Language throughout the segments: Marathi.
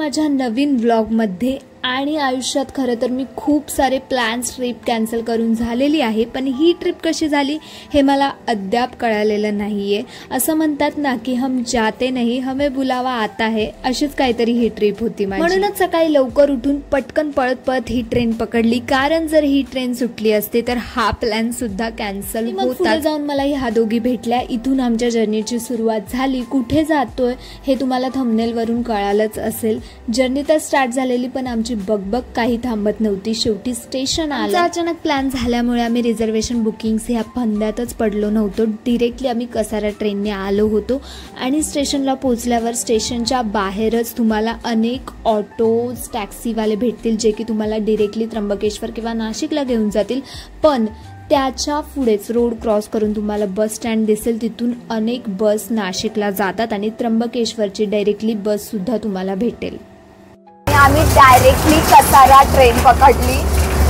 माझ्या नवीन व्लॉगमध्ये आणि आयुष्यात खरं तर मी खूप सारे प्लॅन्स ट्रिप कॅन्सल करून झालेली आहे, पण ही ट्रिप कशी झाली हे मला अद्याप कळालेलं नाहीये। असं म्हणतात ना की हम जाते नहीं हमें बुलावा आता है, अशीच काहीतरी ही ट्रिप होती माझी। म्हणूनच सकाळी लवकर उठून पटकन पळत पळत ही ट्रेन पकडली, कारण जर ही ट्रेन सुटली असते तर हा प्लॅन सुद्धा कॅन्सल होता। पुढे जाऊन मला ह्या दोघी भेटल्या, इथून आमच्या जर्नीची सुरुवात झाली। कुठे जातोय हे तुम्हाला थंबनेल वरून कळालंच असेल। जर्नी तर स्टार्ट झालेली, पण आमची बगबग काही थांबत नव्हती। शेवटी स्टेशन आलं। अचानक प्लॅन झाल्यामुळे आम्ही रिझर्वेशन बुकिंग्स ह्या फंद्यातच पडलो नव्हतो। डिरेक्टली आम्ही कसारा ट्रेनने आलो होतो आणि स्टेशनला पोहोचल्यावर स्टेशनच्या बाहेरच तुम्हाला अनेक ऑटोज टॅक्सीवाले भेटतील, जे की तुम्हाला डिरेक्टली त्र्यंबकेश्वर किंवा नाशिकला घेऊन जातील। पण त्याच्या पुढेच रोड क्रॉस करून तुम्हाला बस स्टँड दिसेल, तिथून अनेक बस नाशिकला जातात आणि त्र्यंबकेश्वरची डायरेक्टली बस सुद्धा तुम्हाला भेटेल। आम्ही डायरेक्टली कसारा ट्रेन पकडली।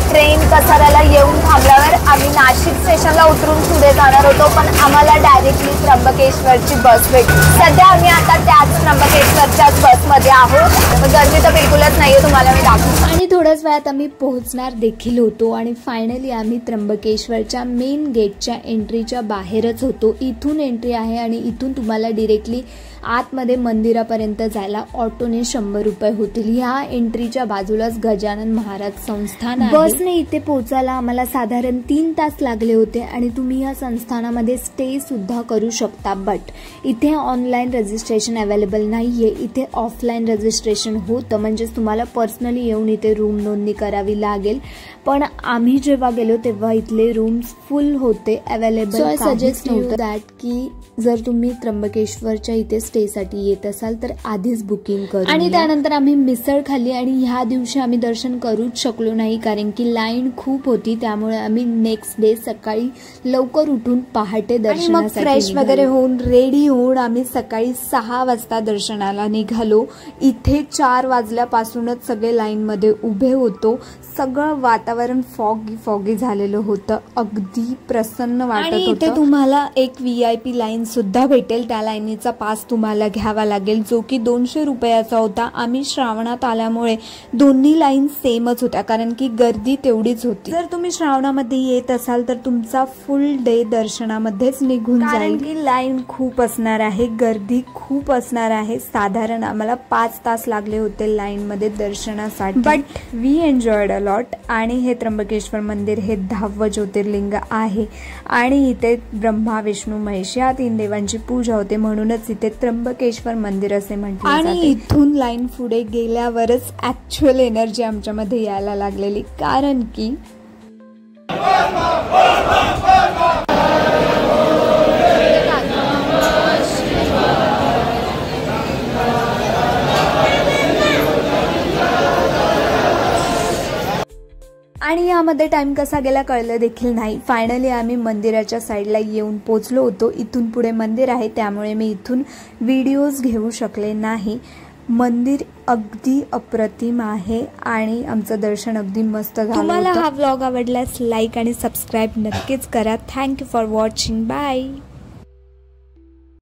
ट्रेन कसाराला येऊन थांबल्यावर आम्ही नाशिक स्टेशनला उतरून पुढे जाणार होतो, पण आम्हाला डायरेक्टली त्र्यंबकेश्वरची बस भेटली। सध्या आम्ही आता त्याच त्र्यंबकेश्वरच्याच बसमध्ये आहोत। गर्दी तर बिलकुलच नाहीये, तुम्हाला मी दाखवतो। आणि थोड्याच वेळात आम्ही पोहोचणार देखील होतो आणि फायनली आम्ही त्र्यंबकेश्वरच्या मेन गेटच्या एंट्रीच्या बाहेरच होतो। इथून एंट्री आहे आणि इथून तुम्हाला डिरेक्टली आतमध्ये मंदिरापर्यंत जायला ऑटोने 100 रुपये होतील। ह्या एंट्रीच्या बाजूलाच गजानन महाराज संस्थान आहे। बसने इथे पोहोचायला आम्हाला साधारण 3 तास लागले होते आणि तुम्ही या संस्थानामध्ये स्टे सुद्धा करू शकता। बट इथे ऑनलाईन रजिस्ट्रेशन अवेलेबल नाहीये, इथे ऑफलाईन रजिस्ट्रेशन होतं, म्हणजेच तुम्हाला पर्सनली येऊन इथे रूम नोंदणी करावी लागेल। पण आम्ही जेव्हा गेलो तेव्हा इथले रूम्स फुल होते available. So I suggest you that की जर तुम्ही त्र्यंबकेश्वरच्या इथे स्टे साठी येत असाल तर आधीच बुकिंग करा। आणि त्यानंतर आम्ही मिसळ खाल्ली आणि ह्या दिवशी आम्ही दर्शन करूच शकलो नाही, कारण की लाईन खूप होती। त्यामुळे आम्ही नेक्स्ट डे सकाळी लवकर उठून पहाटे दर्शनासाठी फ्रेश वगैरे होऊन रेडी होऊन आम्ही सकाळी 6 वाजता दर्शनाला निघालो। इथे 4 वाजल्यापासूनच सगळे लाईन मध्ये उभे होतो। सगळं वातावरण फॉगी झालेलं होतं, अगदी प्रसन्न वाटत होतं। इथे तुम्हाला एक VIP लाईन सुद्धा भेटेल, त्या लाईनीचा पास तुम्हाला घ्यावा लागेल, जो की 200 रुपयाचा होता। आम्ही श्रावणात आल्यामुळे दोन्ही लाईन सेमच होत्या, कारण की गर्दी तेवढीच होती। जर तुम्ही श्रावणामध्ये येत असाल तर तुमचा फुल डे दर्शनामध्येच निघून जाईल, कारण की लाईन खूप असणार आहे, गर्दी खूप असणार आहे। साधारण आम्हाला 5 तास लागले होते लाईन मध्ये दर्शनासाठी, but we enjoyed a lot. आणि हे त्र्यंबकेश्वर मंदिर हे 10वं ज्योतिर्लिंग आहे आणि इथे ब्रह्मा विष्णू महेश या 3 देवांची पूजा होते, म्हणूनच इथे त्र्यंबकेश्वर मंदिर असे म्हटले जाते। आणि इथून लाईन पुढे गेल्यावरच ऍक्च्युअल एनर्जी आमच्यामध्ये यायला लागलेली, कारण की आणि यामध्ये टाइम कसा गेला कळलं देखील नाही। फायनली आम्ही मंदिराच्या साईडला येऊन पोहोचलो होतो। इथून पुढे मंदिर आहे, त्यामुळे मी इथून व्हिडिओज घेऊ शकले नाही। मंदिर अगदी अप्रतिम आहे आणि आमचं दर्शन अगदी मस्त झालं। तुम्हाला हा व्लॉग आवडल्यास लाईक आणि सबस्क्राईब नक्कीच करा। Thank you for watching. बाय।